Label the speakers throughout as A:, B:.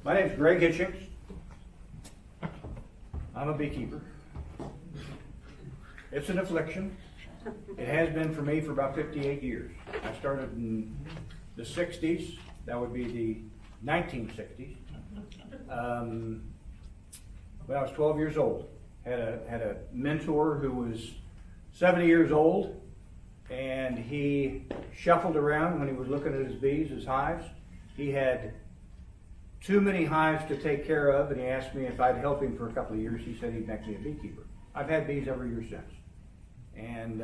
A: My name's Gregg Hitchings. I'm a beekeeper. It's an affliction. It has been for me for about 58 years. I started in the 60s. That would be the 1960s. When I was 12 years old. Had a mentor who was 70 years old, and he shuffled around when he was looking at his bees, his hives. He had too many hives to take care of, and he asked me if I'd help him for a couple of years. He said he'd make me a beekeeper. I've had bees every year since, and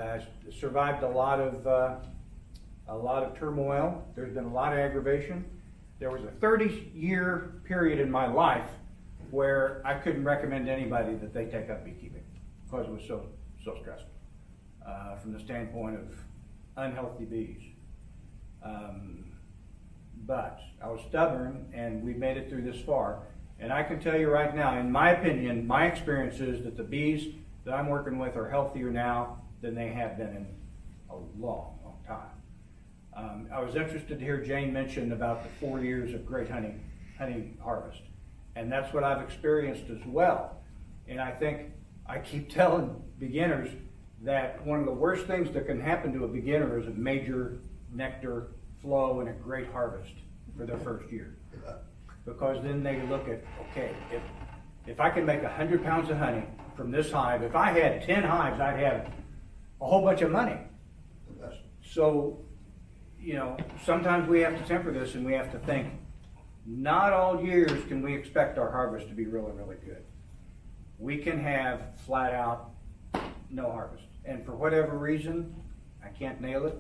A: survived a lot of turmoil. There's been a lot of aggravation. There was a 30-year period in my life where I couldn't recommend anybody that they take up beekeeping because it was so stressful from the standpoint of unhealthy bees. But I was stubborn, and we made it through this far. And I can tell you right now, in my opinion, my experience is that the bees that I'm working with are healthier now than they have been in a long time. I was interested to hear Jane mention about the 4 years of great honey harvest. And that's what I've experienced as well. And I think I keep telling beginners that one of the worst things that can happen to a beginner is a major nectar flow and a great harvest for their first year. Because then they look at, okay, if I can make 100 pounds of honey from this hive, if I had 10 hives, I'd have a whole bunch of money. So, sometimes we have to temper this, and we have to think, not all years can we expect our harvest to be really, really good. We can have flat out no harvest. And for whatever reason, I can't nail it,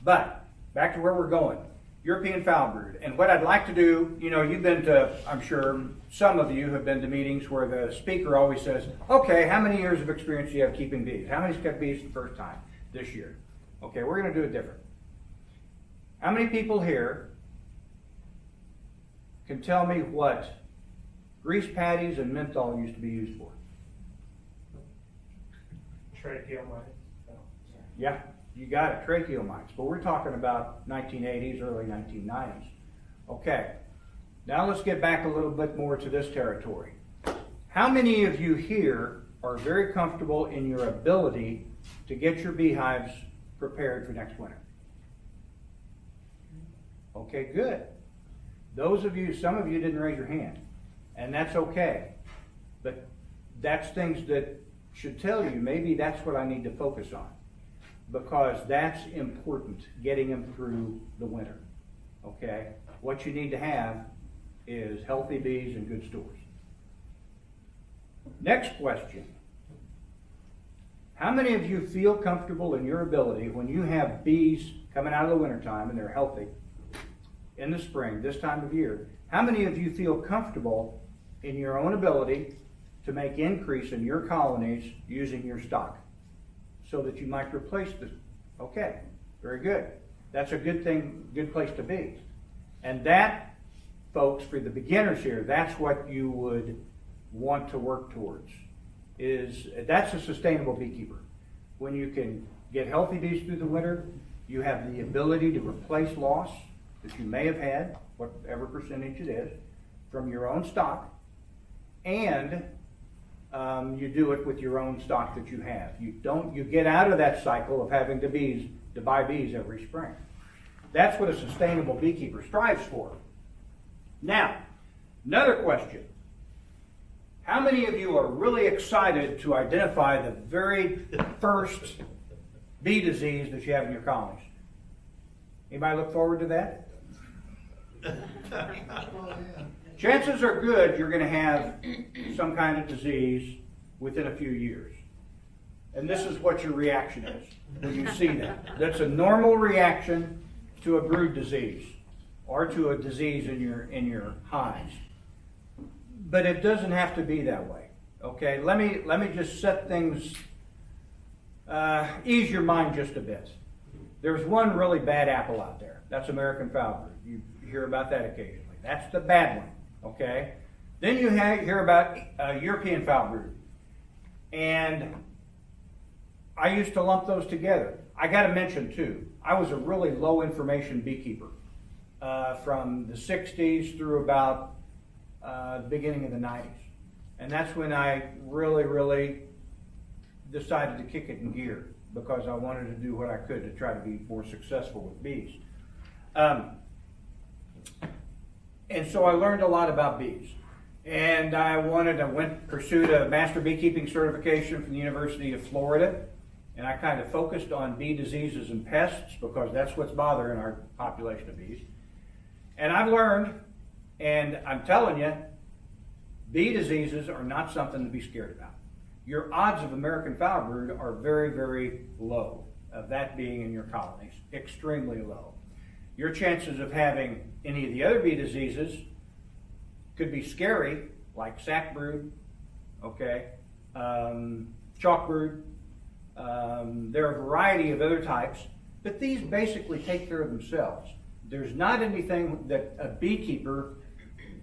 A: But back to where we're going. European Foulbrood. And what I'd like to do, you've been to, I'm sure some of you have been to meetings where the speaker always says, okay, how many years of experience do you have keeping bees? How many's kept bees the first time this year? Okay, we're going to do it different. How many people here can tell me what grease patties and menthol used to be used for?
B: Tracheal mites.
A: Yeah, you got it, tracheal mites. But we're talking about 1980s, early 1990s. Okay, now let's get back a little bit more to this territory. How many of you here are very comfortable in your ability to get your beehives prepared for next winter? Okay, good. Those of you, some of you didn't raise your hand, and that's okay. But that's things that should tell you, maybe that's what I need to focus on, because that's important, getting them through the winter, okay? What you need to have is healthy bees and good stores. Next question. How many of you feel comfortable in your ability when you have bees coming out of the wintertime and they're healthy in the spring, this time of year? How many of you feel comfortable in your own ability to make increase in your colonies using your stock so that you might replace the... Okay, very good. That's a good thing, good place to be. And that, folks, for the beginners here, that's what you would want to work towards. That's a sustainable beekeeper. When you can get healthy bees through the winter, you have the ability to replace loss that you may have had, whatever percentage it is, from your own stock, and you do it with your own stock that you have. You get out of that cycle of having to buy bees every spring. That's what a sustainable beekeeper strives for. Now, another question. How many of you are really excited to identify the very first bee disease that you have in your colonies? Anybody look forward to that? Chances are good you're going to have some kind of disease within a few years. And this is what your reaction is when you see that. That's a normal reaction to a brood disease or to a disease in your hives. But it doesn't have to be that way. Okay, let me just set things, ease your mind just a bit. There's one really bad apple out there. That's American Foulbrood. You hear about that occasionally. That's the bad one. Okay. Then you hear about European Foulbrood, and I used to lump those together. I got to mention too, I was a really low information beekeeper. from the 60s through about the beginning of the 90s. And that's when I really decided to kick it in gear, because I wanted to do what I could to try to be more successful with bees. And so I learned a lot about bees. And I pursued a master beekeeping certification from the University of Florida. And I kind of focused on bee diseases and pests, because that's what's bothering our population of bees. And I've learned, and I'm telling you, bee diseases are not something to be scared about. Your odds of American Foulbrood are very low, of that being in your colonies, extremely low. Your chances of having any of the other bee diseases could be scary, like sackbrood, okay, chalkbrood. There are a variety of other types, but these basically take care of themselves. There's not anything that a beekeeper,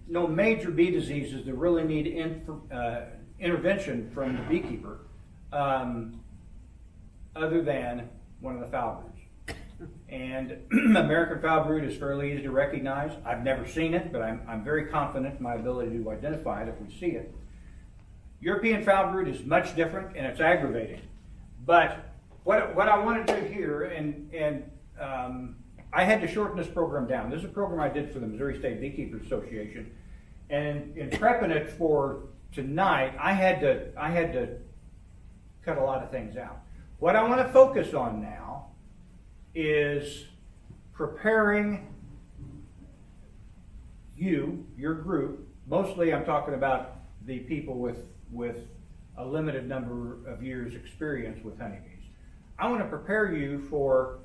A: no major bee diseases that really need intervention from the beekeeper, other than one of the Foulbroods. And American Foulbrood is fairly easy to recognize. I've never seen it, but I'm very confident in my ability to identify it if we see it. European Foulbrood is much different, and it's aggravating. But what I want to do here, and I had to shorten this program down. This is a program I did for the Missouri State Beekeepers Association, and in prepping it for tonight, I had to cut a lot of things out. What I want to focus on now is preparing your group. Mostly I'm talking about the people with a limited number of years experience with honeybees. I want to prepare you for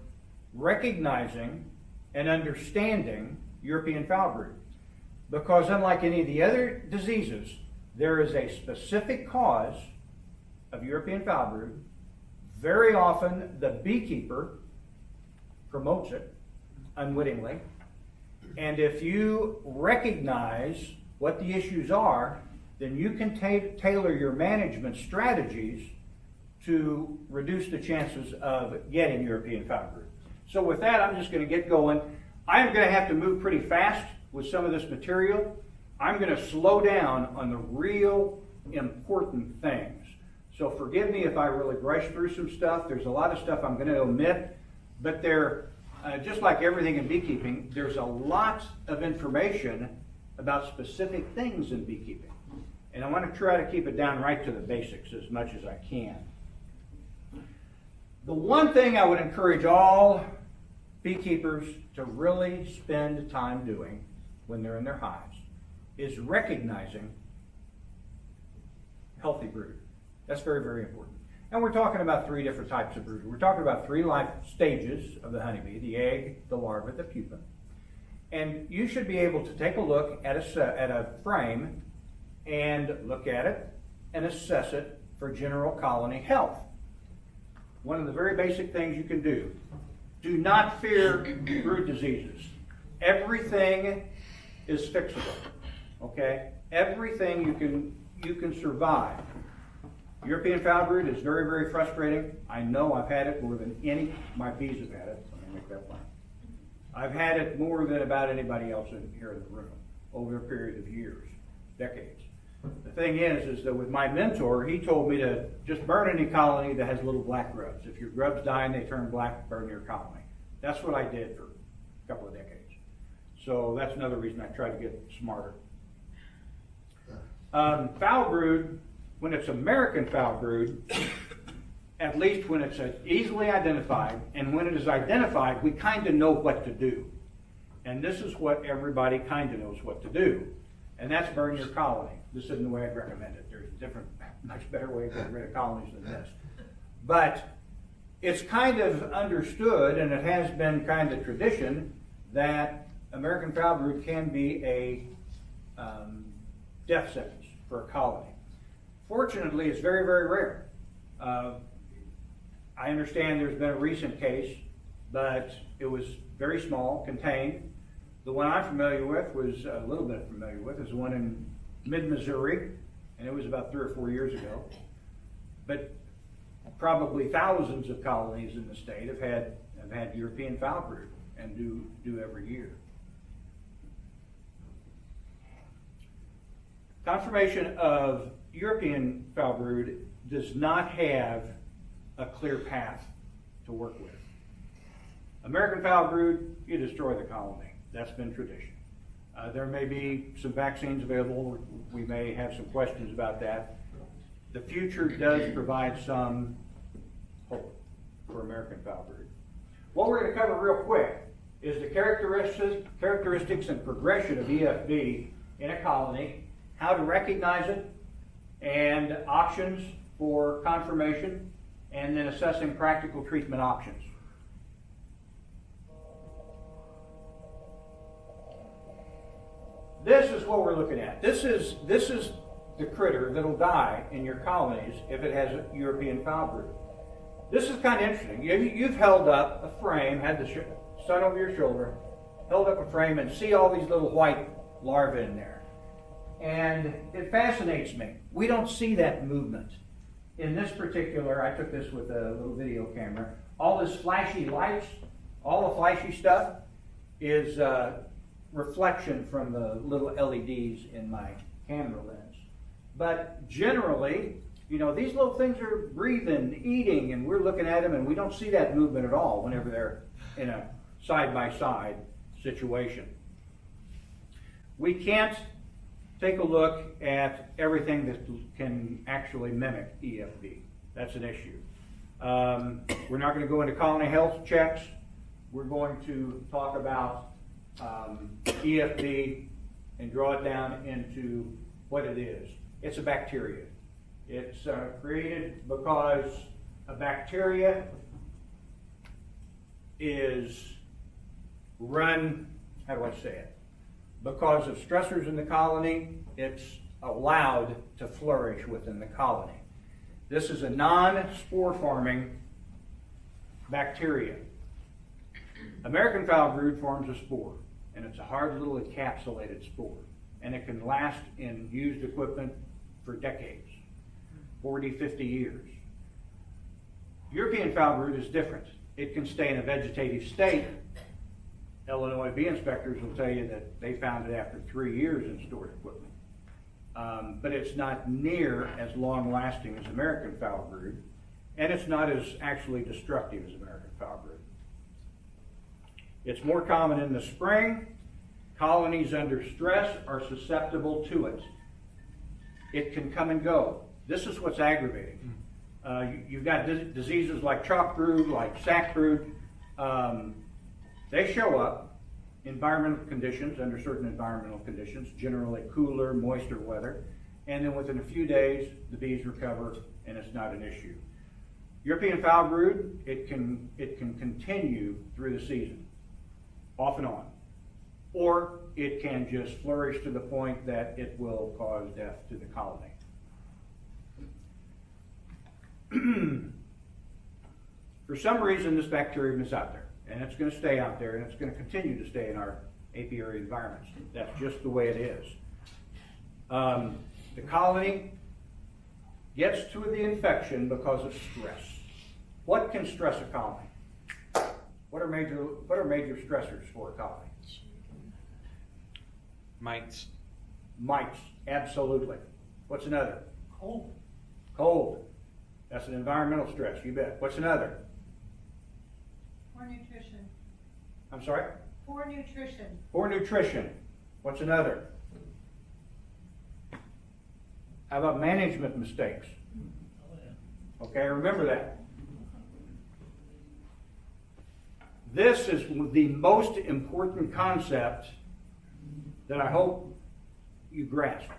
A: recognizing and understanding European Foulbrood, because unlike any of the other diseases, there is a specific cause of European Foulbrood. Very often the beekeeper promotes it unwittingly, and if you recognize what the issues are, then you can tailor your management strategies to reduce the chances of getting European Foulbrood. So with that, I'm just going to get going. I am going to have to move pretty fast with some of this material. I'm going to slow down on the real important things. So forgive me if I really brush through some stuff. There's a lot of stuff I'm going to omit, but just like everything in beekeeping, there's a lot of information about specific things in beekeeping. And I want to try to keep it down right to the basics as much as I can. The one thing I would encourage all beekeepers to really spend time doing when they're in their hives is recognizing healthy brood. That's very important. And we're talking about three different types of brood. We're talking about three life stages of the honeybee: the egg, the larva, the pupa. And you should be able to take a look at a frame and look at it and assess it for general colony health. One of the very basic things you can do: do not fear brood diseases. Everything is fixable, okay? Everything you can survive. European Foulbrood is very frustrating. I know I've had it more than any, my bees have had it. Let me make that plain. I've had it more than about anybody else here in the room over a period of years, decades. The thing is that with my mentor, he told me to just burn any colony that has little black grubs. If your grubs die and they turn black, burn your colony. That's what I did for a couple of decades. So that's another reason I try to get smarter. Foulbrood, when it's American Foulbrood, at least when it's easily identified, and when it is identified, we kind of know what to do. And this is what everybody kind of knows what to do. And that's burn your colony. This isn't the way I'd recommend it. There's a different, much better way of getting rid of colonies than this. But it's kind of understood, and it has been kind of tradition, that American Foulbrood can be a death sentence for a colony. Fortunately, it's very rare. I understand there's been a recent case, but it was very small, contained. The one I'm familiar with was a little bit familiar with is one in mid-Missouri, and it was about 3 or 4 years ago. But probably thousands of colonies in the state have had European Foulbrood and do every year. Conformation of European Foulbrood does not have a clear path to work with. American Foulbrood, you destroy the colony. That's been tradition. There may be some vaccines available. We may have some questions about that. The future does provide some hope for American Foulbrood. What we're going to cover real quick is the characteristics and progression of EFB in a colony, how to recognize it, and options for confirmation, and then assessing practical treatment options. This is what we're looking at. This is the critter that'll die in your colonies if it has a European Foulbrood. This is kind of interesting. You've held up a frame, had the sun over your shoulder, held up a frame and see all these little white larvae in there. And it fascinates me. We don't see that movement. In this particular, I took this with a little video camera. All this flashy lights, all the flashy stuff is reflection from the little LEDs in my camera lens. But generally, you know, these little things are breathing, eating, and we're looking at them and we don't see that movement at all whenever they're in a side-by-side situation. We can't take a look at everything that can actually mimic EFB. That's an issue. We're not going to go into colony health checks. We're going to talk about EFB and draw it down into what it is. It's a bacteria. It's created because a bacteria is run, how do I say it? Because of stressors in the colony, it's allowed to flourish within the colony. This is a non-spore forming bacteria. American Foulbrood forms a spore, and it's a hard little encapsulated spore, and it can last in used equipment for decades, 40, 50 years. European Foulbrood is different. It can stay in a vegetative state. Illinois bee inspectors will tell you that they found it after 3 years in stored equipment. But it's not near as long lasting as American Foulbrood, and it's not as actually destructive as American Foulbrood. It's more common in the spring. Colonies under stress are susceptible to it. It can come and go. This is what's aggravating. You've got diseases like chalk brood, like sack brood. They show up environmental conditions, under certain environmental conditions, generally cooler, moister weather, and then within a few days, the bees recover and it's not an issue. European Foulbrood, it can continue through the season, off and on. Or it can just flourish to the point that it will cause death to the colony. For some reason, this bacterium is out there, and it's going to stay out there, and it's going to continue to stay in our apiary environments. That's just the way it is. The colony gets to the infection because of stress. What can stress a colony? What are major stressors for a colony?
C: Mites.
A: Mites, absolutely. What's another?
B: Cold.
A: Cold. That's an environmental stress, you bet. What's another?
D: Poor nutrition.
A: I'm sorry?
D: Poor nutrition.
A: Poor nutrition. What's another? How about management mistakes? Okay, remember that. This is the most important concept that I hope you grasp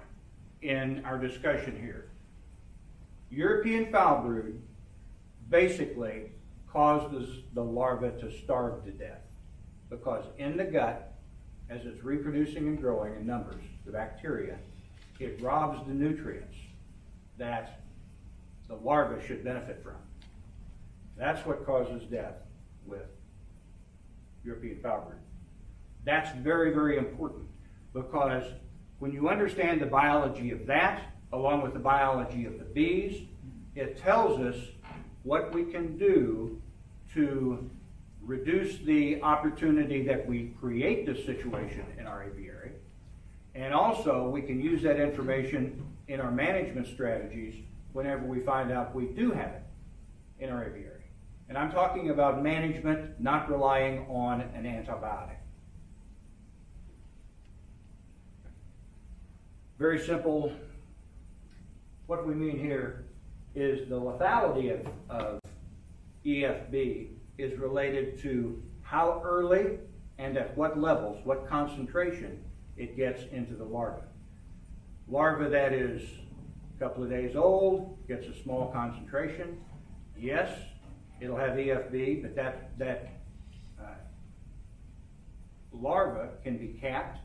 A: in our discussion here. European Foulbrood basically causes the larva to starve to death because in the gut, as it's reproducing and growing in numbers, the bacteria, it robs the nutrients that the larva should benefit from. That's what causes death with European Foulbrood. That's very, very important because when you understand the biology of that, along with the biology of the bees, it tells us what we can do to reduce the opportunity that we create this situation in our apiary, And also, we can use that information in our management strategies whenever we find out we do have it in our aviary. And I'm talking about management, not relying on an antibiotic. Very simple. What we mean here is the lethality of EFB is related to how early and at what levels, what concentration it gets into the larva. Larva that is a couple of days old, gets a small concentration. Yes, it'll have EFB, but that larva can be capped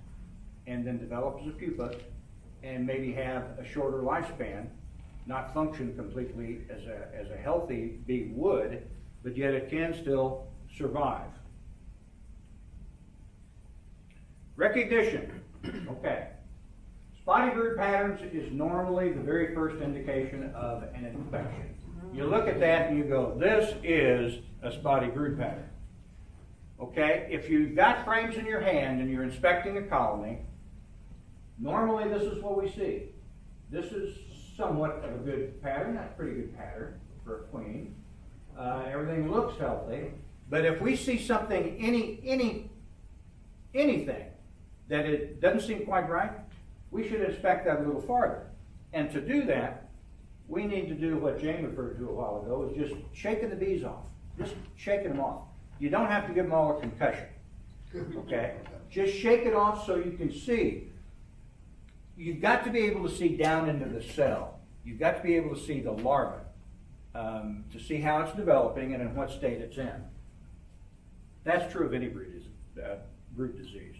A: and then develop as a pupa and maybe have a shorter lifespan, not function completely as a healthy bee would, but yet it can still survive. Recognition. Okay. Spotty brood patterns is normally the very first indication of an infection. You look at that and you go, this is a spotty brood pattern. Okay? If you've got frames in your hand and you're inspecting a colony, normally this is what we see. This is somewhat of a good pattern, that's a pretty good pattern for a queen. Everything looks healthy, but if we see something, anything that it doesn't seem quite right, we should inspect that a little farther. And to do that, we need to do what Jane referred to a while ago, is just shaking the bees off. Just shaking them off. You don't have to give them all a concussion. Okay? Just shake it off so you can see. You've got to be able to see down into the cell. You've got to be able to see the larva, to see how it's developing and in what state it's in. That's true of any brood disease.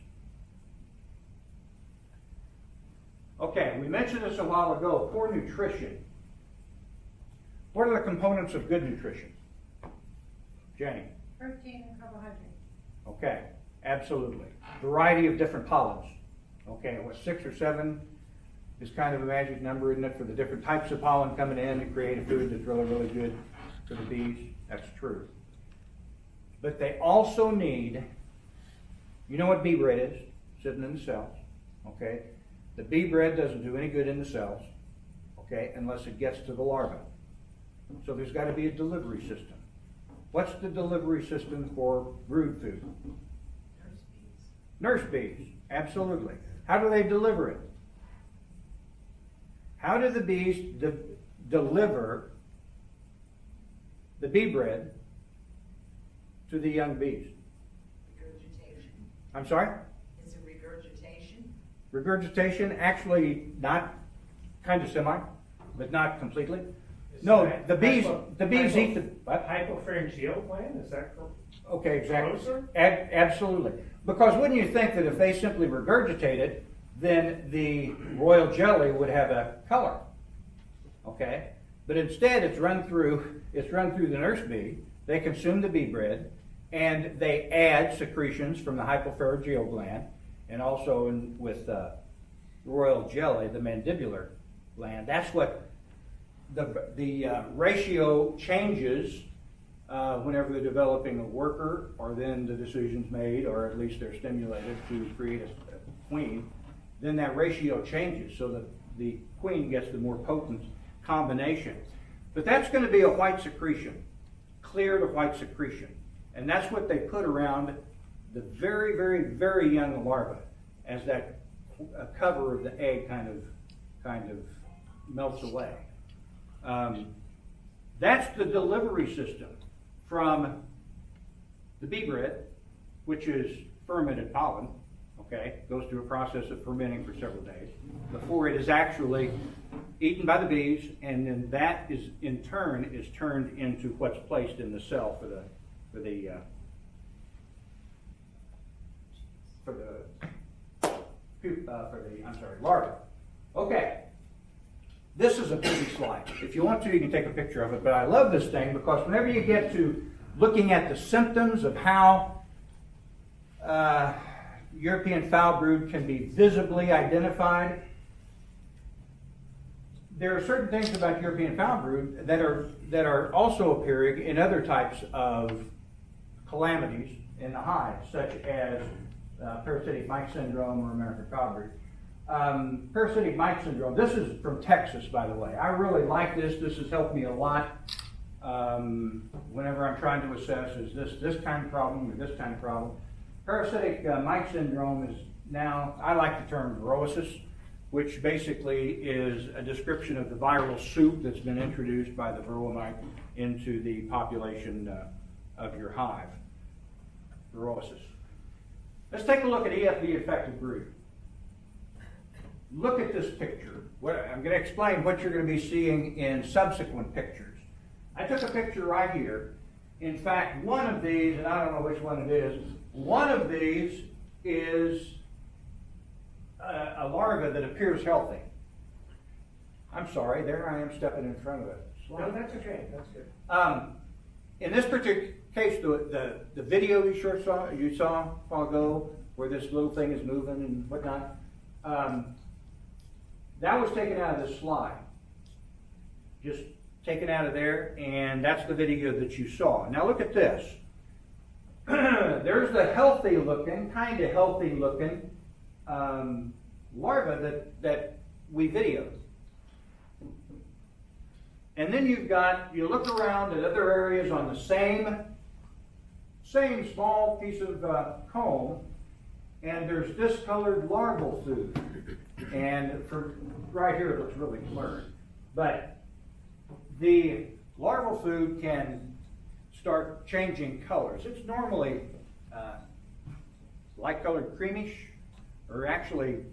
A: Okay, we mentioned this a while ago, poor nutrition. What are the components of good nutrition? Jane?
D: Protein and carbohydrates.
A: Okay, absolutely. Variety of different pollens. Okay, what, 6 or 7 is kind of a magic number, isn't it, for the different types of pollen coming in to create a food that's really, really good for the bees? That's true. But they also need, you know what bee bread is? Sitting in the cells, okay? The bee bread doesn't do any good in the cells, okay, unless it gets to the larva. So there's got to be a delivery system. What's the delivery system for brood food? Nurse bees, absolutely. How do they deliver it? How do the bees deliver the bee bread to the young bees?
C: Regurgitation.
A: I'm sorry?
C: Is it regurgitation?
A: Regurgitation, actually not, kind of semi, but not completely.
B: Is
A: No,
B: that
A: the bees
B: hypo-
A: eat the, what?
B: Hypopharyngeal gland, is that correct?
A: Okay, exactly.
B: Closer?
A: Absolutely. Because wouldn't you think that if they simply regurgitate it, then the royal jelly would have a color? Okay? But instead it's run through the nurse bee, they consume the bee bread, and they add secretions from the hypopharyngeal gland, and also with royal jelly, the mandibular gland. That's what the ratio changes whenever they're developing a worker, or then the decision's made, or at least they're stimulated to create a queen. Then that ratio changes so that the queen gets the more potent combination. But that's going to be a white secretion, clear to white secretion. And that's what they put around the very, very, very young larva as that cover of the egg kind of melts away. That's the delivery system from the bee bread, which is fermented pollen, okay, goes through a process of fermenting for several days before it is actually eaten by the bees, and then that is in turn is turned into what's placed in the cell for the larva. Okay. This is a pretty slide. If you want to, you can take a picture of it, but I love this thing because whenever you get to looking at the symptoms of how European foulbrood can be visibly identified, there are certain things about European foulbrood that are also appearing in other types of calamities in the hive, such as parasitic mite syndrome or American foulbrood. Parasitic mite syndrome. This is from Texas, by the way. I really like this. This has helped me a lot. Whenever I'm trying to assess, is this kind of problem or this kind of problem? Parasitic mite syndrome is now, I like the term virosis, which basically is a description of the viral soup that's been introduced by the varroa mite into the population of your hive. Virosis. Let's take a look at EFB affected brood. Look at this picture. I'm going to explain what you're going to be seeing in subsequent pictures. I took a picture right here. In fact, one of these, and I don't know which one it is, one of these is a larva that appears healthy. I'm sorry, there I am stepping in front of it.
B: No, that's okay, that's good.
A: In this particular case, the video you saw a while ago, where this little thing is moving and whatnot, that was taken out of this slide. Just taken out of there, and that's the video that you saw. Now look at this. There's the healthy looking, kind of healthy looking larva that we videoed. And then you look around at other areas on the same small piece of comb, and there's discolored larval food. And right here it looks really blurred. But the larval food can start changing colors. It's normally light colored creamish, or actually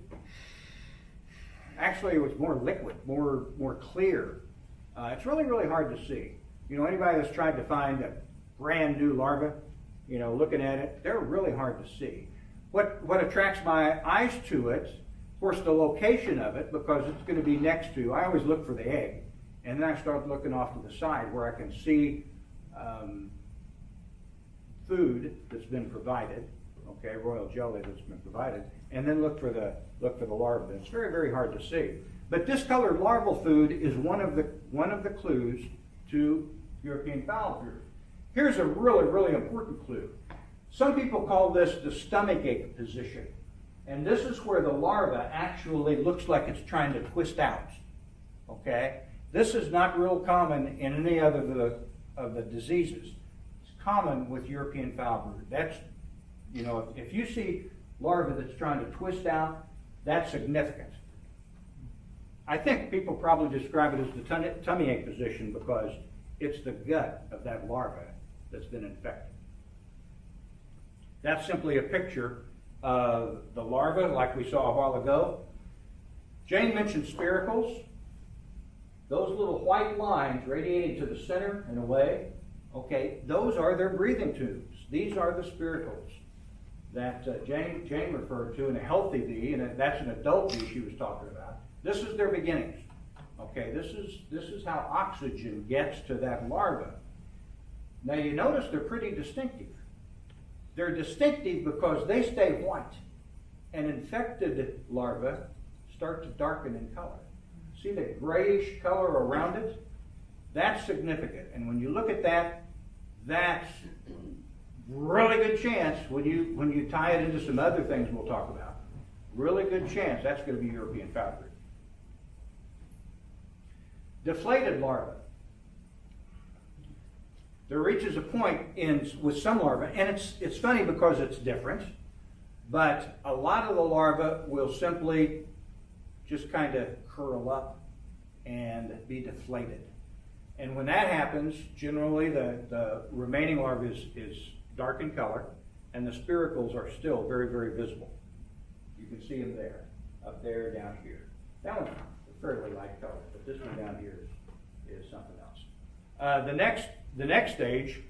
A: it was more liquid, more clear. It's really, really hard to see. You know, anybody that's tried to find a brand new larva, you know, looking at it, they're really hard to see. What attracts my eyes to it, of course, the location of it, because it's going to be next to, I always look for the egg. And then I start looking off to the side where I can see food that's been provided, okay, royal jelly that's been provided, and then look for the larva. It's very, very hard to see. But discolored larval food is one of the clues to European Foulbrood. Here's a really, really important clue. Some people call this the stomachache position, and this is where the larva actually looks like it's trying to twist out. Okay, this is not real common in any other of the diseases. It's common with European Foulbrood. That's, you know, if you see larva that's trying to twist out, that's significant. I think people probably describe it as the tummy ache position because it's the gut of that larva that's been infected. That's simply a picture of the larva like we saw a while ago. Jane mentioned spiracles. Those little white lines radiating to the center and away, okay, those are their breathing tubes. These are the spiracles that Jane referred to in a healthy bee, and that's an adult bee she was talking about. This is their beginnings. Okay, this is how oxygen gets to that larva. Now you notice they're pretty distinctive. They're distinctive because they stay white, and infected larvae start to darken in color. See the grayish color around it? That's significant. And when you look at that, that's really good chance when you tie it into some other things we'll talk about. Really good chance that's going to be European Foulbrood. Deflated larvae. There reaches a point with some larvae, and it's funny because it's different, but a lot of the larvae will simply just kind of curl up and be deflated. And when that happens, generally the remaining larva is dark in color, and the spiracles are still very, very visible. You can see them there, up there, down here. That one's a fairly light color, but this one down here is something else. The next stage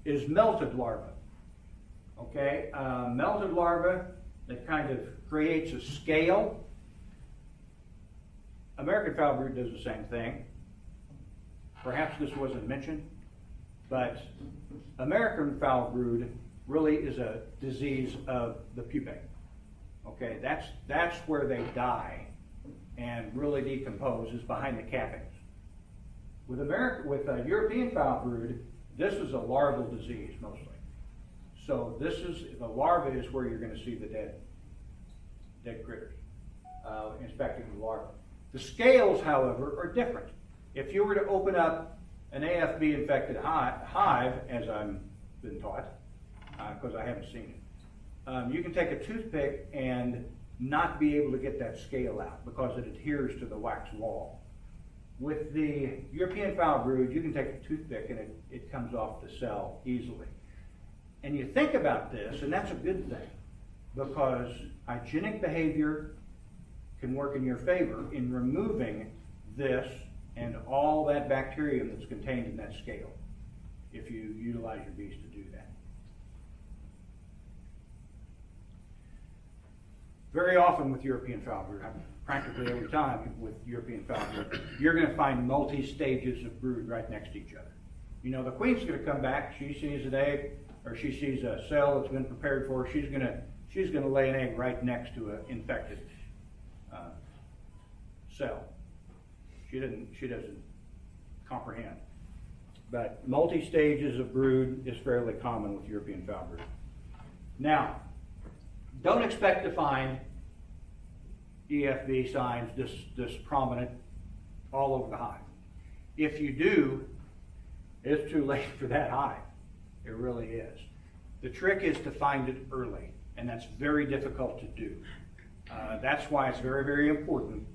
A: is melted larva. Okay, melted larva that kind of creates a scale. American Foulbrood does the same thing. Perhaps this wasn't mentioned, but American Foulbrood really is a disease of the pupae. Okay, that's where they die and really decompose, is behind the cappings. With European Foulbrood, this is a larval disease mostly. So the larva is where you're going to see the dead critters. inspecting the larvae. The scales, however, are different. If you were to open up an AFB infected hive, as I've been taught, because I haven't seen it, you can take a toothpick and not be able to get that scale out because it adheres to the wax wall. With the European Foulbrood, you can take a toothpick and it comes off the cell easily. And you think about this, and that's a good thing, because hygienic behavior can work in your favor in removing this and all that bacterium that's contained in that scale, if you utilize your bees to do that. Very often with European Foulbrood, practically every time with European Foulbrood, you're going to find multi-stages of brood right next to each other. You know, the queen's going to come back, she sees an egg, or she sees a cell that's been prepared for her, she's going to lay an egg right next to an infected cell. She doesn't comprehend. But multi-stages of brood is fairly common with European Foulbrood. Now, don't expect to find EFB signs this prominent all over the hive. If you do, it's too late for that hive. It really is. The trick is to find it early, and that's very difficult to do. That's why it's very, very important.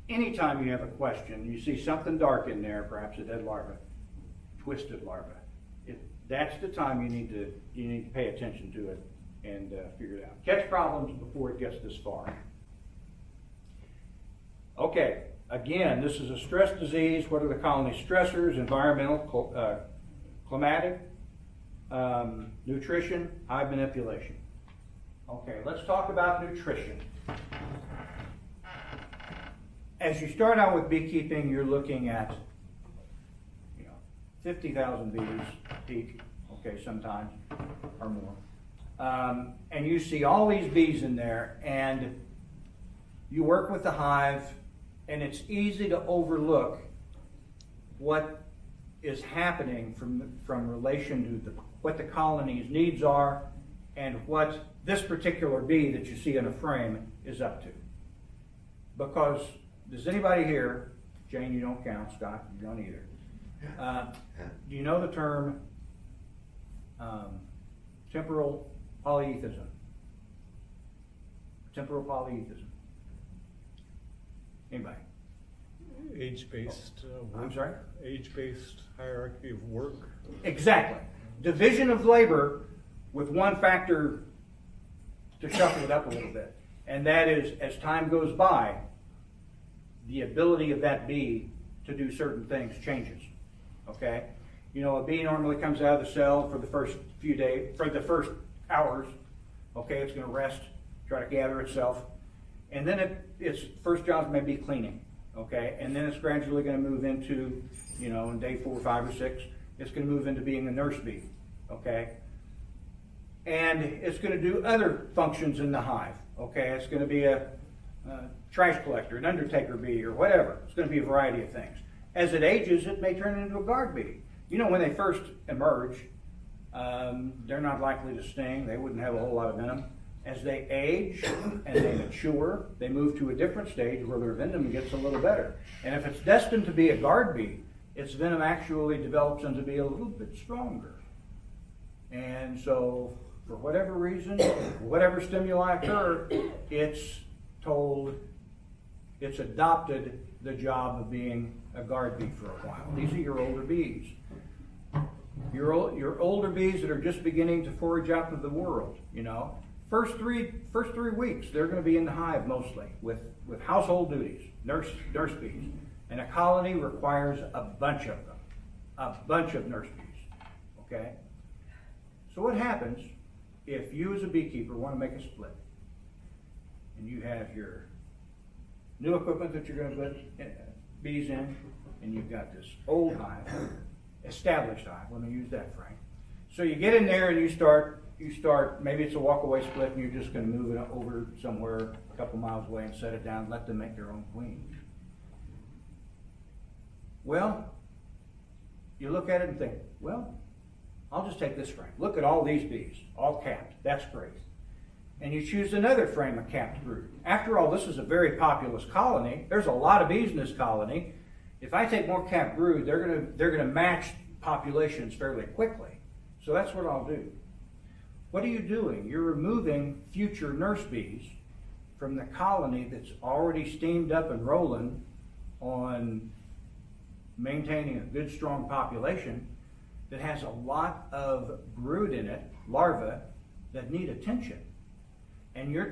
A: Anytime you have a question, you see something dark in there, perhaps a dead larva, twisted larva, that's the time you need to pay attention to it and figure it out. Catch problems before it gets this far. Okay, again, this is a stress disease. What are the colony stressors? Environmental, climatic, nutrition, hive manipulation. Okay, let's talk about nutrition. As you start out with beekeeping, you're looking at 50,000 bees peak, okay, sometimes, or more. And you see all these bees in there, and you work with the hive, and it's easy to overlook what is happening from relation to what the colony's needs are and what this particular bee that you see in a frame is up to. Because, does anybody here, Jane, you don't count, Scott, you don't either, do you know the term temporal polyethism? Temporal polyethism. Anybody?
E: Age-based
A: I'm sorry?
E: Age-based hierarchy of work.
A: Exactly. Division of labor with one factor to shuffle it up a little bit. And that is, as time goes by, the ability of that bee to do certain things changes. Okay? You know, a bee normally comes out of the cell for the first few days, for the first hours. Okay, it's going to rest, try to gather itself. And then its first job may be cleaning. Okay, and then it's gradually going to move into, in day 4, 5, or 6, it's going to move into being a nurse bee. Okay, and it's going to do other functions in the hive. Okay, it's going to be a trash collector, an undertaker bee, or whatever. It's going to be a variety of things. As it ages, it may turn into a guard bee. When they first emerge, they're not likely to sting. They wouldn't have a whole lot of venom. As they age and they mature, they move to a different stage where their venom gets a little better. And if it's destined to be a guard bee, its venom actually develops into be a little bit stronger. And so, for whatever reason, whatever stimuli occur, it's adopted the job of being a guard bee for a while. These are your older bees. Your older bees that are just beginning to forage out into the world, First three weeks, they're going to be in the hive mostly with household duties, nurse bees. And a colony requires a bunch of them, a bunch of nurse bees, okay? So what happens if you as a beekeeper want to make a split and you have your new equipment that you're going to put bees in, and you've got this old hive, established hive, let me use that frame. So you get in there and you start, maybe it's a walk-away split and you're just going to move it over somewhere a couple miles away and set it down, let them make their own queen. Well, you look at it and think, well, I'll just take this frame. Look at all these bees, all capped. That's great. and you choose another frame of capped brood. After all, this is a very populous colony. There's a lot of bees in this colony. If I take more capped brood, they're gonna match populations fairly quickly. So that's what I'll do. What are you doing? You're removing future nurse bees from the colony that's already steamed up and rolling on maintaining a good, strong population that has a lot of brood in it, larvae, that need attention. And you're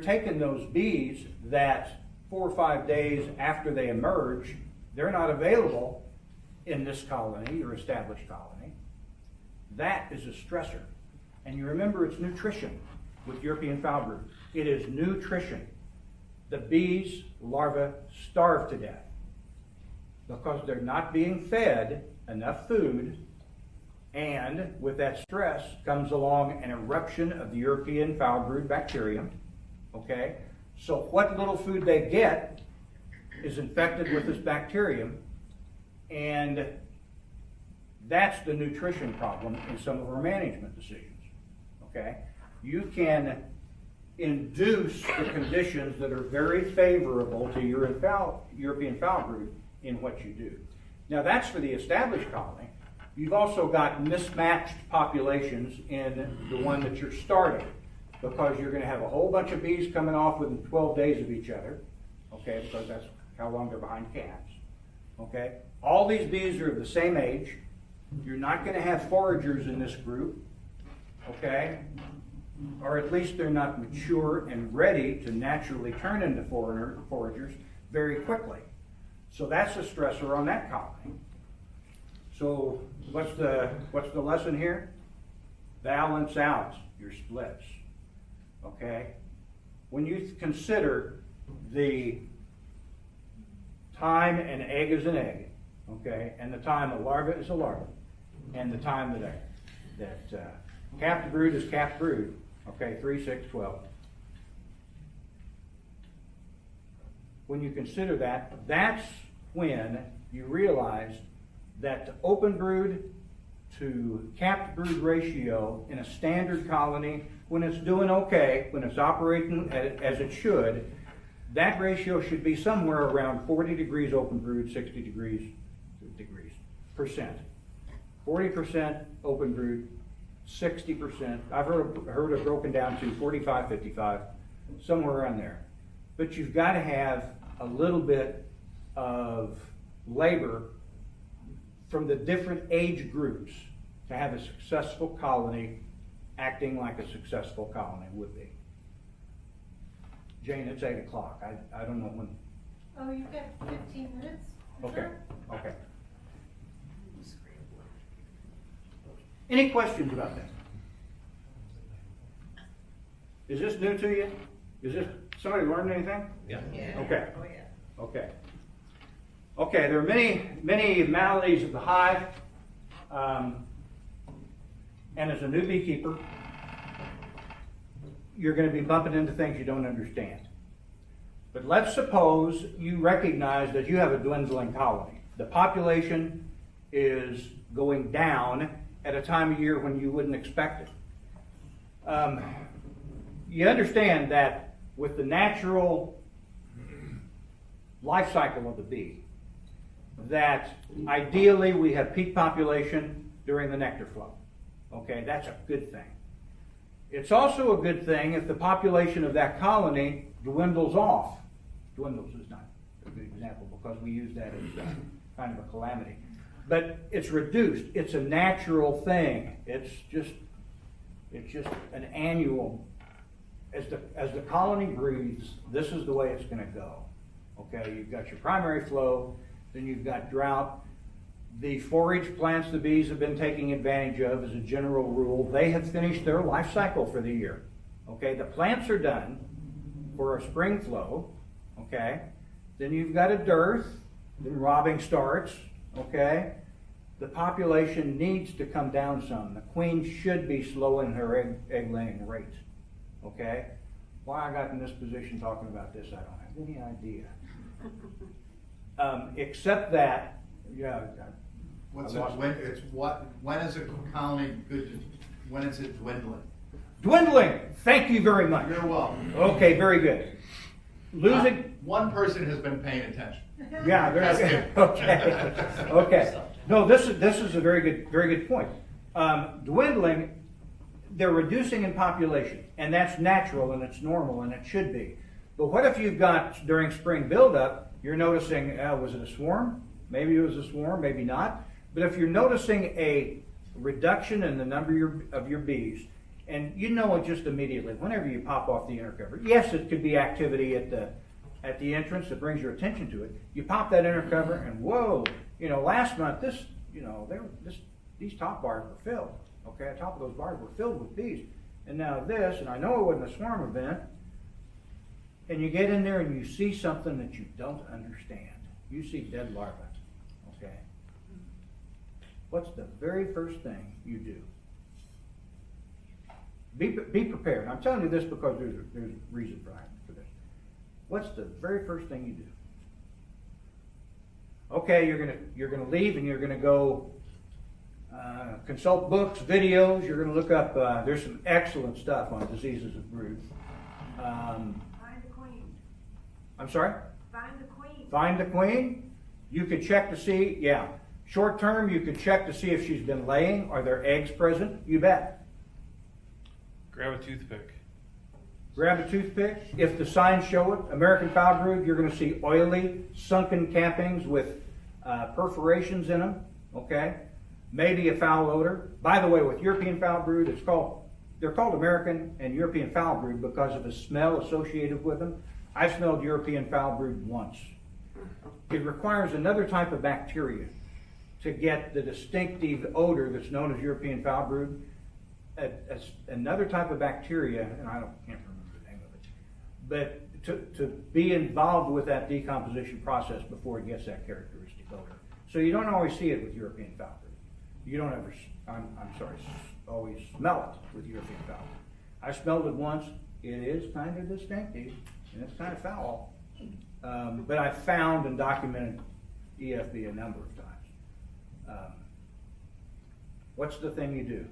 A: taking those bees that 4 or 5 days after they emerge, they're not available in this colony, your established colony. That is a stressor. And you remember it's nutrition with European Foulbrood. It is nutrition. The bees' larvae starve to death because they're not being fed enough food, and with that stress comes along an eruption of the European Foulbrood bacterium. Okay? So what little food they get is infected with this bacterium, and that's the nutrition problem in some of our management decisions. Okay? You can induce the conditions that are very favorable to European Foulbrood in what you do. Now that's for the established colony. You've also got mismatched populations in the one that you're starting, because you're going to have a whole bunch of bees coming off within 12 days of each other, okay, because that's how long they're behind calves, okay? All these bees are of the same age. You're not going to have foragers in this group, okay? Or at least they're not mature and ready to naturally turn into foragers very quickly. So that's a stressor on that colony. So what's the lesson here? Balance out your splits, okay? When you consider the time an egg is an egg, okay, and the time a larva is a larva, and the time that capped brood is capped brood, okay, 3, 6, 12. When you consider that, that's when you realize that the open brood to capped brood ratio in a standard colony, when it's doing okay, when it's operating as it should, that ratio should be somewhere around 40 degrees open brood, 60 degrees percent. 40% open brood, 60%. I've heard it broken down to 45, 55, somewhere around there. But you've got to have a little bit of labor from the different age groups to have a successful colony acting like a successful colony would be. Jane, it's 8 o'clock. I don't know when.
D: Oh, you've got 15 minutes?
A: Okay,
D: Sure.
A: okay. Any questions about that? Is this new to you? Is this, somebody learned anything?
F: Yeah.
A: Okay.
C: Oh, yeah.
A: Okay. Okay, there are many maladies of the hive. And as a new beekeeper, you're going to be bumping into things you don't understand. But let's suppose you recognize that you have a dwindling colony. The population is going down at a time of year when you wouldn't expect it. You understand that with the natural life cycle of the bee, that ideally we have peak population during the nectar flow. Okay, that's a good thing. It's also a good thing if the population of that colony dwindles off. Dwindles is not a good example because we use that as kind of a calamity. But it's reduced. It's a natural thing. It's just an annual. As the colony breathes, this is the way it's going to go. Okay, you've got your primary flow, then you've got drought. The forage plants the bees have been taking advantage of, as a general rule, they have finished their life cycle for the year. Okay, the plants are done for a spring flow. Okay, then you've got a dearth, then robbing starts. Okay, the population needs to come down some. The queen should be slowing her egg laying rate. Okay, why I got in this position talking about this, I don't have any idea. Except that, yeah.
G: When is a colony good? When is it dwindling?
A: Dwindling, thank you very much.
F: You're welcome.
A: Okay, very good. Losing,
F: One person has been paying attention.
A: yeah, there's, okay, okay. No, this is a very good point. Dwindling, they're reducing in population, and that's natural and it's normal and it should be. But what if you've got, during spring buildup, you're noticing, was it a swarm? Maybe it was a swarm, maybe not. But if you're noticing a reduction in the number of your bees, and you know it just immediately, whenever you pop off the inner cover. Yes, it could be activity at the entrance that brings your attention to it. You pop that inner cover and whoa, last month these top bars were filled. Okay, the top of those bars were filled with bees. And now this, and I know it wasn't a swarm event, and you get in there and you see something that you don't understand. You see dead larvae, okay? What's the very first thing you do? Be prepared. I'm telling you this because there's a reason for this. What's the very first thing you do? Okay, you're gonna leave and you're gonna go consult books, videos. You're gonna look up. There's some excellent stuff on diseases of brood.
C: Find the queen.
A: I'm sorry.
C: Find the queen.
A: Find the queen. You could check to see. Yeah, short term, you could check to see if she's been laying. Are there eggs present? You bet.
E: Grab a toothpick.
A: Grab a toothpick. If the signs show it, American Foulbrood, you're going to see oily, sunken cappings with perforations in them. Okay, maybe a foul odor. By the way, with European Foulbrood, they're called American and European Foulbrood because of the smell associated with them. I've smelled European Foulbrood once. It requires another type of bacteria to get the distinctive odor that's known as European Foulbrood. Another type of bacteria, and I can't remember the name of it, but to be involved with that decomposition process before it gets that characteristic odor. So you don't always see it with European Foulbrood. You don't ever, always smell it with European Foulbrood. I smelled it once. It is kind of distinctive, and it's kind of foul. But I found and documented EFB a number of times. What's the thing you do?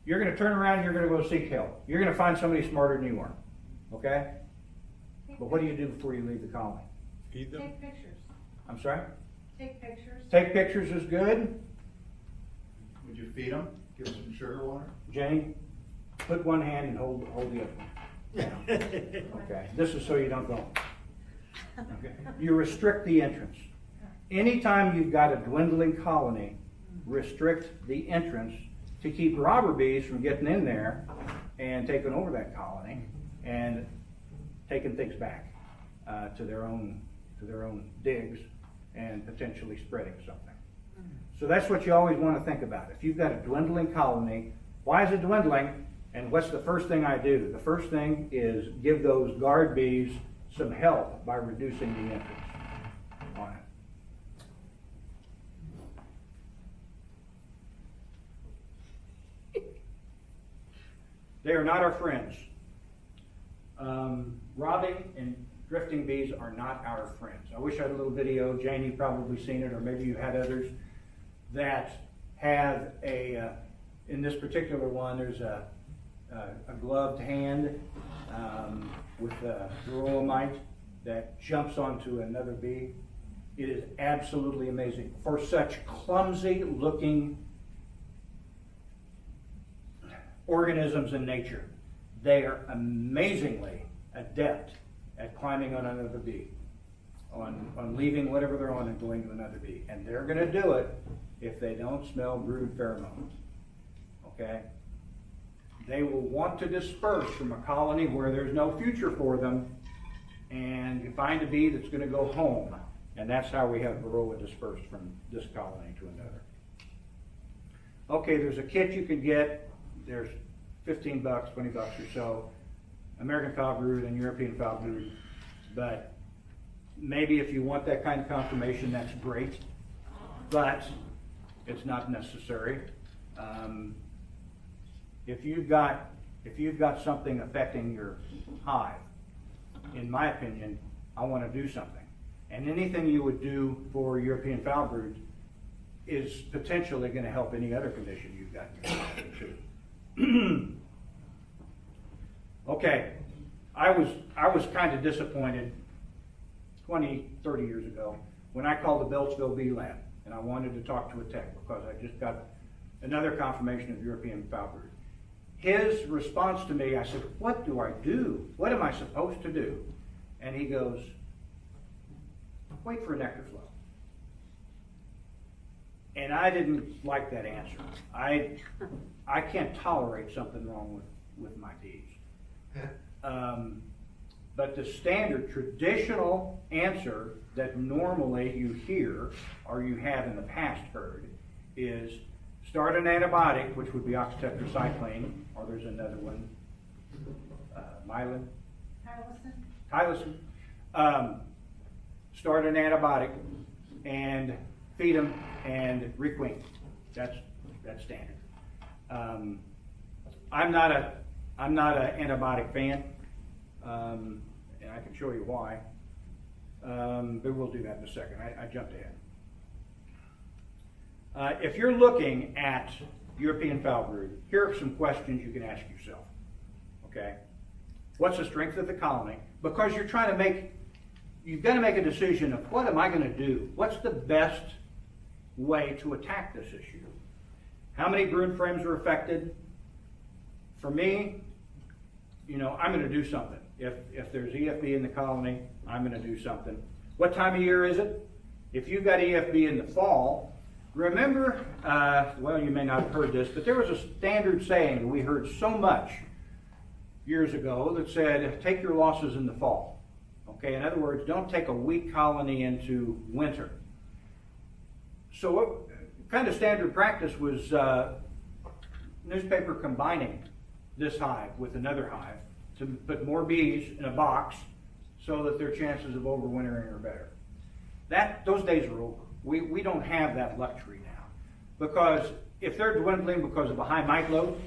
A: You're going to turn around and you're going to go seek help. You're going to find somebody smarter than you are. Okay? But what do you do before you leave the colony?
E: Feed them.
D: Take pictures.
A: I'm sorry?
D: Take pictures.
A: Take pictures is good.
F: Would you feed them? Give them some sugar water?
A: Jenny, put one hand and hold the other one. Okay. This is so you don't go. Okay. You restrict the entrance. Anytime you've got a dwindling colony, restrict the entrance to keep robber bees from getting in there and taking over that colony and taking things back to their own digs and potentially spreading something. So that's what you always want to think about. If you've got a dwindling colony, why is it dwindling? And what's the first thing I do? The first thing is give those guard bees some help by reducing the entrance on it. They are not our friends. Robbing and drifting bees are not our friends. I wish I had a little video. Jane, you've probably seen it, or maybe you had others that have in this particular one, there's a gloved hand with a duromite that jumps onto another bee. It is absolutely amazing. For such clumsy looking organisms in nature, they are amazingly adept at climbing on another bee, on leaving whatever they're on and going to another bee. And they're going to do it if they don't smell brood pheromones. Okay? They will want to disperse from a colony where there's no future for them, and you find a bee that's going to go home. And that's how we have varroa dispersed from this colony to another. Okay, there's a kit you can get. There's $15, $20 or so. American Foulbrood and European Foulbrood. But maybe if you want that kind of confirmation, that's great. But it's not necessary. If you've got something affecting your hive, in my opinion, I want to do something. And anything you would do for European Foulbrood is potentially going to help any other condition you've got in your hive too. Okay, I was kind of disappointed 20, 30 years ago when I called the Beltsville Bee Lab and I wanted to talk to a tech because I just got another confirmation of European Foulbrood. His response to me, I said, what do I do? What am I supposed to do? And he goes, wait for a nectar flow. And I didn't like that answer. I can't tolerate something wrong with my bees. But the standard traditional answer that normally you hear or you have in the past heard is start an antibiotic, which would be oxytetracycline, or there's another one, myelin, hylicin. Start an antibiotic and feed them and requeen. That's standard. I'm not an antibiotic fan, and I can show you why. But we'll do that in a second. I jumped ahead. If you're looking at European Foulbrood, here are some questions you can ask yourself. Okay, what's the strength of the colony? Because you're trying to you've got to make a decision of what am I going to do? What's the best way to attack this issue? How many brood frames are affected? For me, I'm going to do something. If there's EFB in the colony, I'm going to do something. What time of year is it? If you've got EFB in the fall, remember, well, you may not have heard this, but there was a standard saying that we heard so much years ago that said, take your losses in the fall. Okay, in other words, don't take a weak colony into winter. So what kind of standard practice was newspaper combining this hive with another hive to put more bees in a box so that their chances of overwintering are better. Those days are over. We don't have that luxury now, because if they're dwindling because of a high mite load,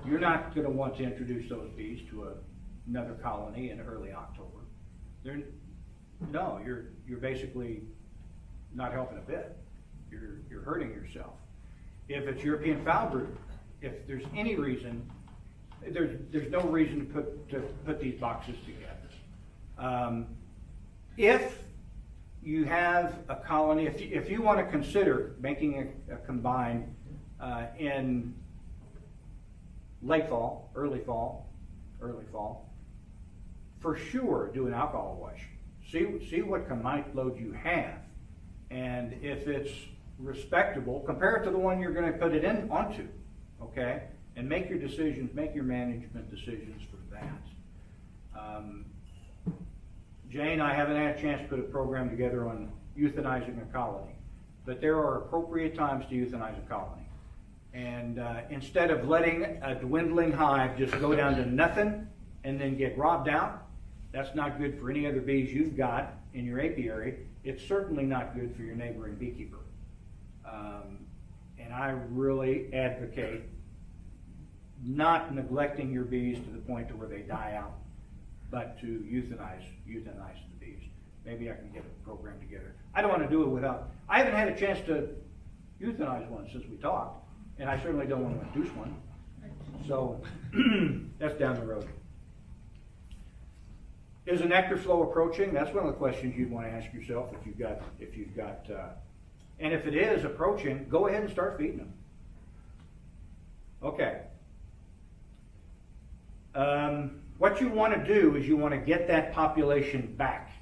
A: you're not going to want to introduce those bees to another colony in early October. You're basically not helping a bit. You're hurting yourself. If it's European Foulbrood, if there's any reason, there's no reason to put these boxes together. If you have a colony, if you want to consider making a combine in late fall, early fall, for sure do an alcohol wash. See what combine load you have, and if it's respectable, compare it to the one you're going to put it in onto, okay? And make your decisions, make your management decisions for that. Jane, I haven't had a chance to put a program together on euthanizing a colony, but there are appropriate times to euthanize a colony. And instead of letting a dwindling hive just go down to nothing and then get robbed out, that's not good for any other bees you've got in your apiary. It's certainly not good for your neighboring beekeeper. And I really advocate not neglecting your bees to the point to where they die out, but to euthanize the bees. Maybe I can get a program together. I don't want to do it without, I haven't had a chance to euthanize one since we talked, and I certainly don't want to induce one. So that's down the road. Is a nectar flow approaching? That's one of the questions you'd want to ask yourself if you've got, and if it is approaching, go ahead and start feeding them. Okay. What you want to do is you want to get that population back.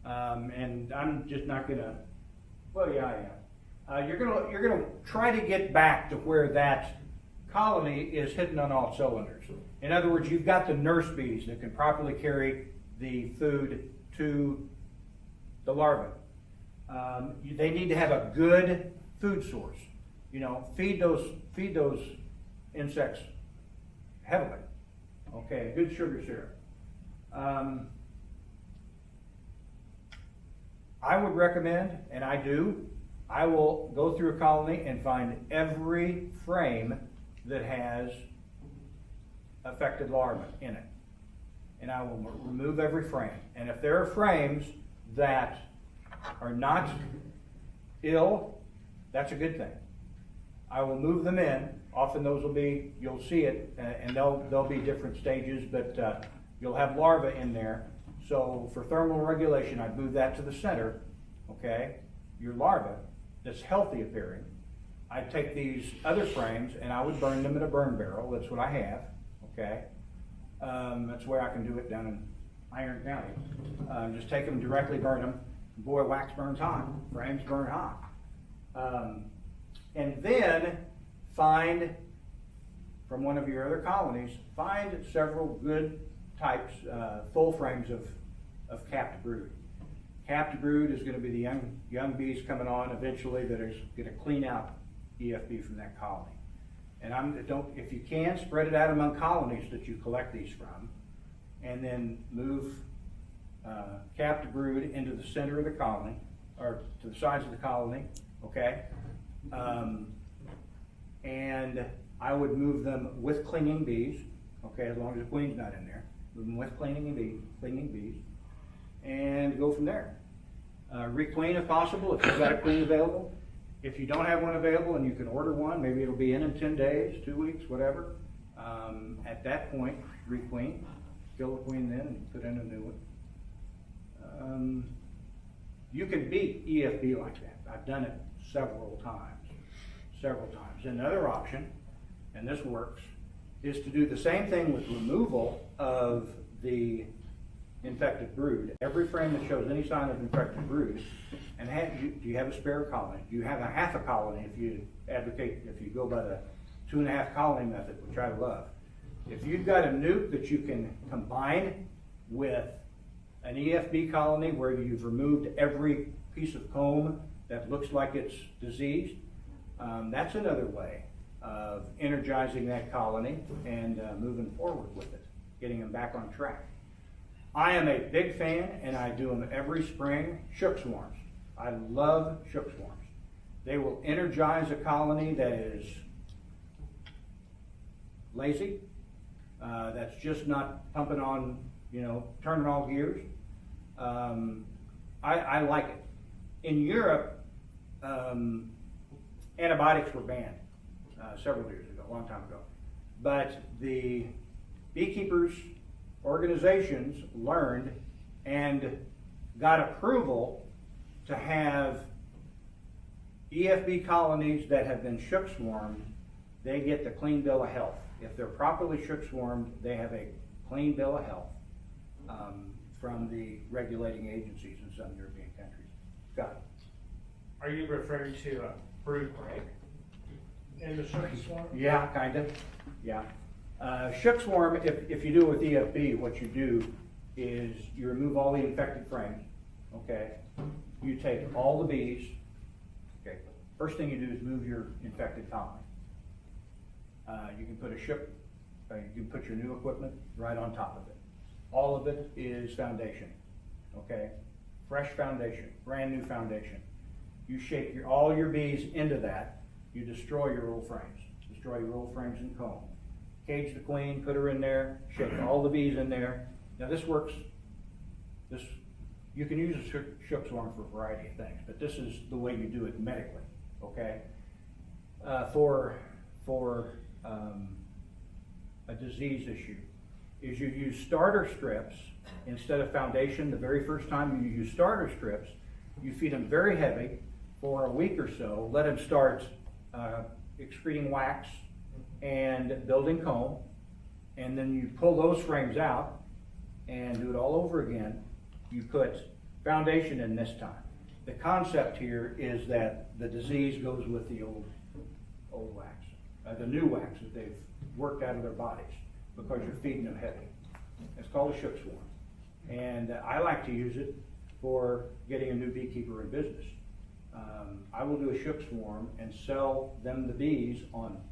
A: And I'm just not going to, well, yeah, I am. You're going to try to get back to where that colony is hitting on all cylinders. In other words, you've got the nurse bees that can properly carry the food to the larvae. They need to have a good food source. Feed those insects heavily. Okay, good sugar syrup. I would recommend, and I do, I will go through a colony and find every frame that has affected larvae in it. And I will remove every frame. And if there are frames that are not ill, that's a good thing. I will move them in, Often those will be, you'll see it, and they'll be different stages, but you'll have larvae in there. So for thermal regulation, I'd move that to the center, okay? Your larva that's healthy appearing. I'd take these other frames and I would burn them in a burn barrel. That's what I have, okay? That's where I can do it down in Iron County. Just take them directly, burn them. Boy, wax burns hot, frames burn hot. And then find, from one of your other colonies, find several good types, full frames of capped brood. Capped brood is going to be the young bees coming on eventually that is going to clean out EFB from that colony. And if you can, spread it out among colonies that you collect these from, and then move capped brood into the center of the colony, or to the sides of the colony, okay? And I would move them with clinging bees, okay, as long as the queen's not in there. Move them with clinging bees, and go from there. Requeen if possible, if you've got a queen available. If you don't have one available and you can order one, maybe it'll be in 10 days, 2 weeks, whatever. At that point, requeen, kill the queen then and put in a new one. You can beat EFB like that. I've done it several times. Another option, and this works, is to do the same thing with removal of the infected brood. Every frame that shows any sign of infected brood, and do you have a spare colony? Do you have a half a colony if you go by the 2.5 colony method, which I love. If you've got a nuke that you can combine with an EFB colony where you've removed every piece of comb that looks like it's diseased, that's another way of energizing that colony and moving forward with it, getting them back on track. I am a big fan, and I do them every spring, shook swarms. I love shook swarms. They will energize a colony that is lazy, that's just not pumping on, turning all gears. I like it. In Europe, antibiotics were banned several years ago, a long time ago. But the beekeepers organizations learned and got approval to have EFB colonies that have been shook swarmed. They get the clean bill of health. If they're properly shook swarmed, they have a clean bill of health from the regulating agencies in some European countries. Got it.
B: Are you referring to a brood break in the shook swarm?
A: Yeah, kind of. Yeah. Shook swarm, if you do it with EFB, what you do is you remove all the infected frames, okay? You take all the bees, okay? First thing you do is move your infected colony. You can put you can put your new equipment right on top of it. All of it is foundation, okay? Fresh foundation, brand new foundation. You shake all your bees into that. You destroy your old frames. Destroy your old frames and comb. Cage the queen, put her in there, shake all the bees in there. Now this works, you can use a shook swarm for a variety of things, but this is the way you do it medically, okay? For a disease issue, is you use starter strips instead of foundation. The very first time you use starter strips, you feed them very heavy for a week or so, let them start excreting wax and building comb, and then you pull those frames out and do it all over again. You put foundation in this time. The concept here is that the disease goes with the old wax, the new wax that they've worked out of their bodies because you're feeding them heavy. It's called a shook swarm. And I like to use it for getting a new beekeeper in business. I will do a shook swarm and sell them the bees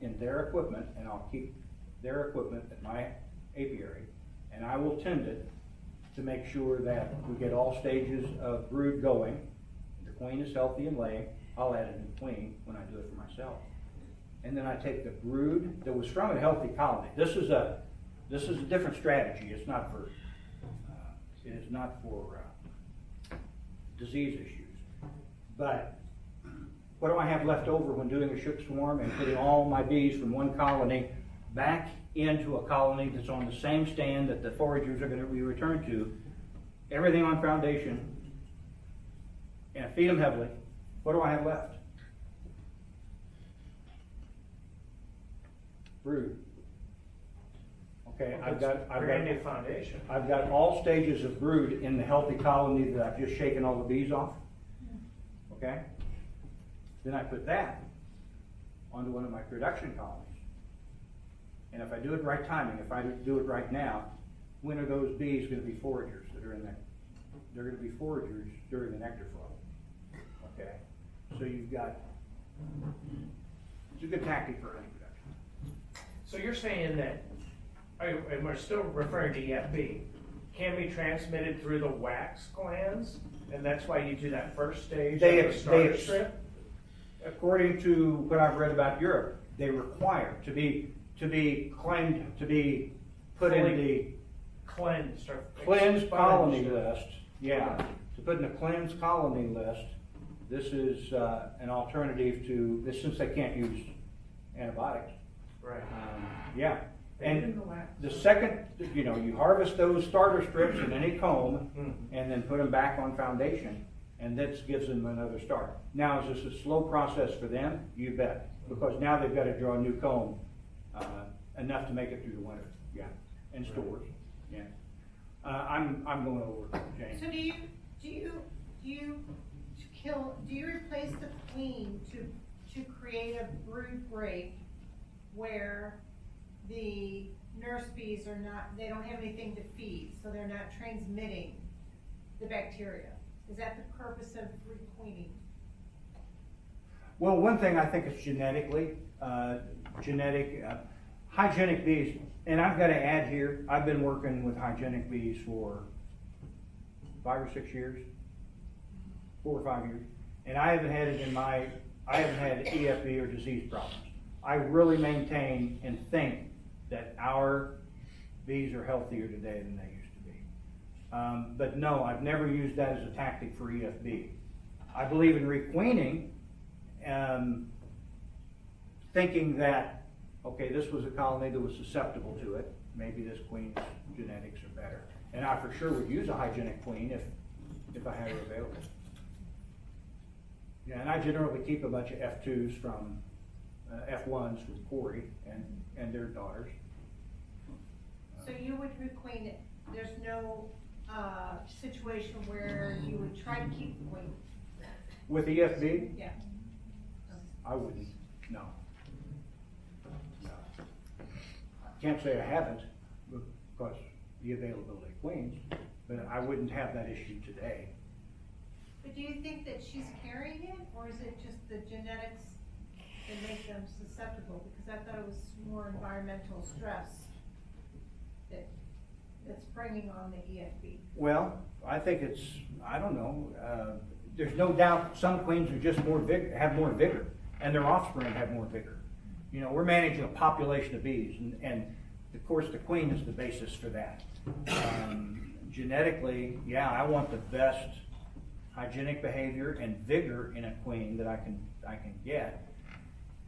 A: in their equipment, and I'll keep their equipment at my apiary, and I will tend it to make sure that we get all stages of brood going. The queen is healthy and laying. I'll add a new queen when I do it for myself. And then I take the brood that was from a healthy colony. This is a different strategy. It is not for disease issues. But what do I have left over when doing a shook swarm and putting all my bees from one colony back into a colony that's on the same stand that the foragers are gonna be returned to, everything on foundation, and I feed them heavily, what do I have left? Brood. Okay, I've got
B: Brand new foundation.
A: I've got all stages of brood in the healthy colony that I've just shaken all the bees off. Okay? Then I put that onto one of my production colonies. And if I do it right timing, if I do it right now, when are those bees gonna be foragers that are in there? They're gonna be foragers during the nectar flow. Okay? So you've got, it's a good tactic for honey production.
B: So you're saying that, and we're still referring to EFB, can be transmitted through the wax glands? And that's why you do that first stage of the starter strip?
A: According to what I've read about Europe, they require to be claimed to be put in the
B: Cleansed or
A: cleansed
B: expunged.
A: colony list. Yeah, to put in the cleansed colony list. This is an alternative to this, since they can't use antibiotics.
B: Right.
A: Yeah,
B: In
A: and
B: the wax.
A: the second, you harvest those starter strips in any comb
B: Mhm.
A: and then put them back on foundation, and that gives them another start. Now, is this a slow process for them? You bet, because now they've got to draw a new comb, enough to make it through the winter, yeah, and stores, yeah. I'm going over, Jane.
D: So do you replace the queen to create a brood break where the nurse bees are not, they don't have anything to feed, so they're not transmitting the bacteria? Is that the purpose of requeening?
A: Well, one thing I think is genetically, hygienic bees, and I've got to add here, I've been working with hygienic bees for 5 or 6 years, 4 or 5 years, and I haven't had EFB or disease problems. I really maintain and think that our bees are healthier today than they used to be. But no, I've never used that as a tactic for EFB. I believe in requeening, thinking that, okay, this was a colony that was susceptible to it. Maybe this queen's genetics are better. And I for sure would use a hygienic queen if I had her available. Yeah, and I generally keep a bunch of F2s from, F1s from Corey and their daughters.
D: So you would requeen it, there's no, situation where you would try to keep the queen?
A: With EFB,
D: Yeah.
A: I wouldn't, no. No. I can't say I haven't, because the availability of queens, but I wouldn't have that issue today.
D: But do you think that she's carrying it, or is it just the genetics that make them susceptible? Because I thought it was more environmental stress that's bringing on the EFB.
A: Well, I think it's, I don't know, there's no doubt some queens are just have more vigor, and their offspring have more vigor. We're managing a population of bees, and of course the queen is the basis for that. Genetically, yeah, I want the best hygienic behavior and vigor in a queen that I can get.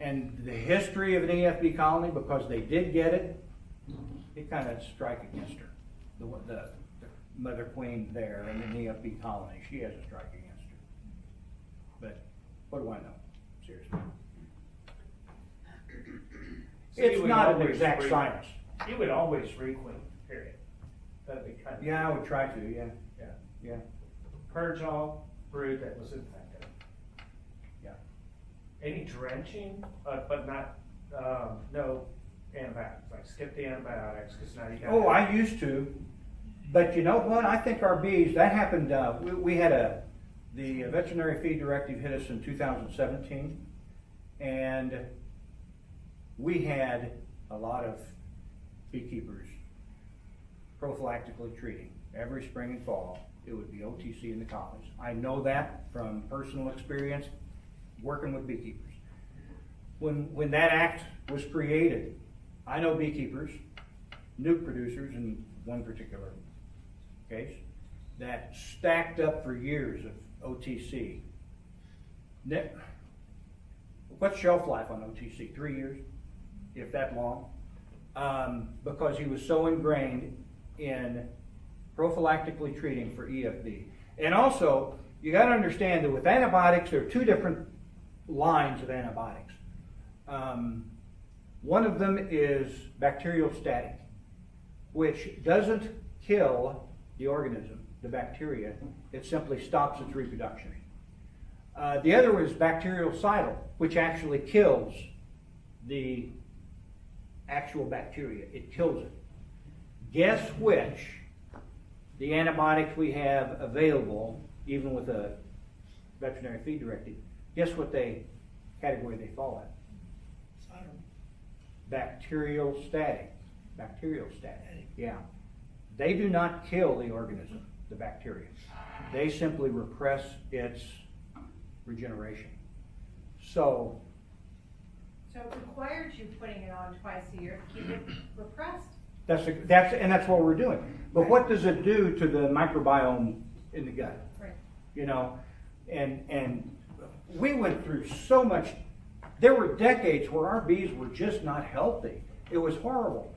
A: And the history of an EFB colony, because they did get it kind of strike against her. The mother queen there in the EFB colony, she has a strike against her. But what do I know? Seriously.
B: So you
A: It's
B: would
A: not an
B: always
A: exact science.
B: You would always requeen, period. That'd be kind of.
A: Yeah, I would try to, yeah.
B: Yeah.
A: Yeah,
B: Purge all brood that was infected.
A: yeah.
B: Any drenching, but not, no antibiotics, like skip the antibiotics, because now you got.
A: Oh, I used to, but you know what? I think our bees, that happened, we had the veterinary feed directive hit us in 2017, and we had a lot of beekeepers prophylactically treating every spring and fall. It would be OTC in the colonies. I know that from personal experience working with beekeepers. When that act was created, I know beekeepers, nuke producers in one particular case, that stacked up for years of OTC. what's shelf life on OTC? 3 years, if that long. Because he was so ingrained in prophylactically treating for EFB. And also, you gotta understand that with antibiotics, there are two different lines of antibiotics. One of them is bacteriostatic, which doesn't kill the organism, the bacteria, it simply stops its reproduction. The other is bactericidal, which actually kills the actual bacteria. It kills it. Guess which the antibiotics we have available, even with a veterinary feed directive, guess what category they fall in? Bacteriostatic. Bacteriostatic, yeah. They do not kill the organism, the bacteria. They simply repress its regeneration. So
D: So it requires you putting it on twice a year to keep it repressed.
A: that's what we're doing. But what does it do to the microbiome in the gut?
D: Right.
A: You know, and we went through so much. There were decades where our bees were just not healthy. It was horrible.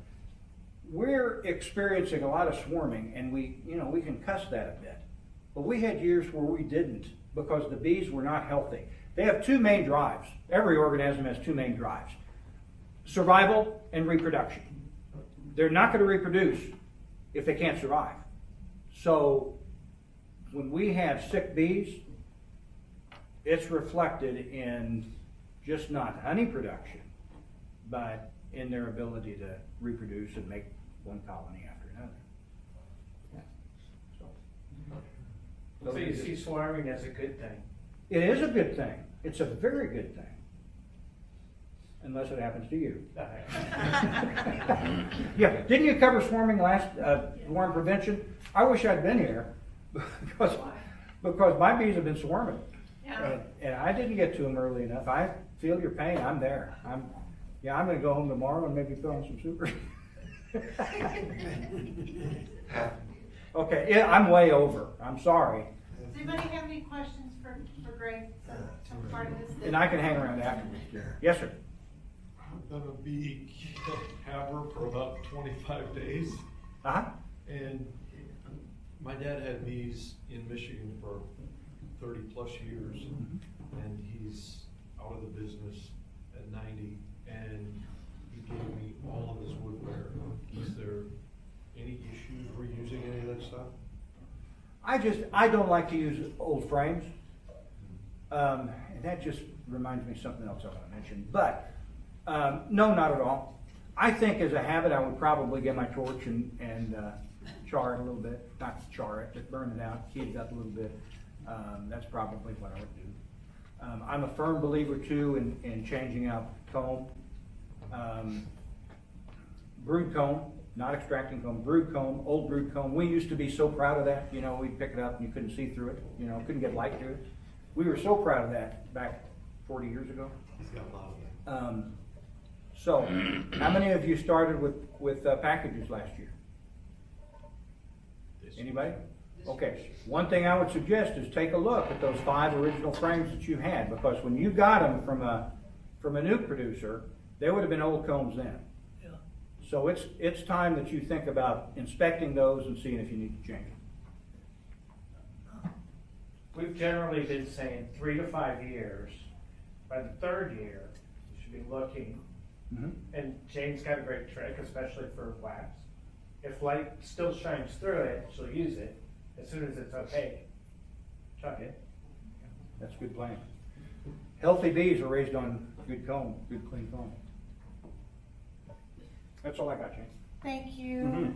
A: We're experiencing a lot of swarming, and we can cuss that a bit. But we had years where we didn't because the bees were not healthy. They have two main drives. Every organism has two main drives: survival and reproduction. They're not going to reproduce if they can't survive. So when we have sick bees, it's reflected in just not honey production, but in their ability to reproduce and make one colony after another. Yeah.
B: So you see swarming as a good thing?
A: It is a good thing. It's a very good thing. Unless it happens to you. Yeah, didn't you cover swarming last, swarm prevention? I wish I'd been here because my bees have been swarming.
D: Yeah.
A: And I didn't get to them early enough. I feel your pain, I'm there. I'm gonna go home tomorrow and maybe throw in some super. Okay, yeah, I'm way over, I'm sorry.
D: Does anybody have any questions for Greg, some part of this?
A: And I can hang around afterwards. Yes, sir.
G: I've been a beekeeper for about 25 days,
A: Uh-huh.
G: and my dad had bees in Michigan for 30 plus years, and he's out of the business at 90, and he gave me all of his woodware. Is there any issues reusing any of that stuff?
A: I don't like to use old frames. And that just reminds me of something else I want to mention. But, no, not at all. I think as a habit, I would probably get my torch and char it a little bit. Not char it, but burn it out, heat it up a little bit. That's probably what I would do. I'm a firm believer too in changing out comb. Brood comb, not extracting comb, brood comb, old brood comb. We used to be so proud of that, we'd pick it up and you couldn't see through it, couldn't get light through it. We were so proud of that back 40 years ago.
G: He's got a lot of that.
A: So, how many of you started with packages last year? Anybody? Okay, one thing I would suggest is take a look at those 5 original frames that you had, because when you got them from a new producer, they would have been old combs then. Yeah. So it's time that you think about inspecting those and seeing if you need to change them.
B: We've generally been saying 3 to 5 years. By the 3rd year, you should be looking.
A: Mm-hmm.
B: And Jane's got a great trick, especially for wax. If light still shines through it, she'll use it. As soon as it's opaque, chuck it.
A: That's a good plan. Healthy bees are raised on good comb, good clean comb. That's all I got, Jane.
D: Thank you.
A: Mhm.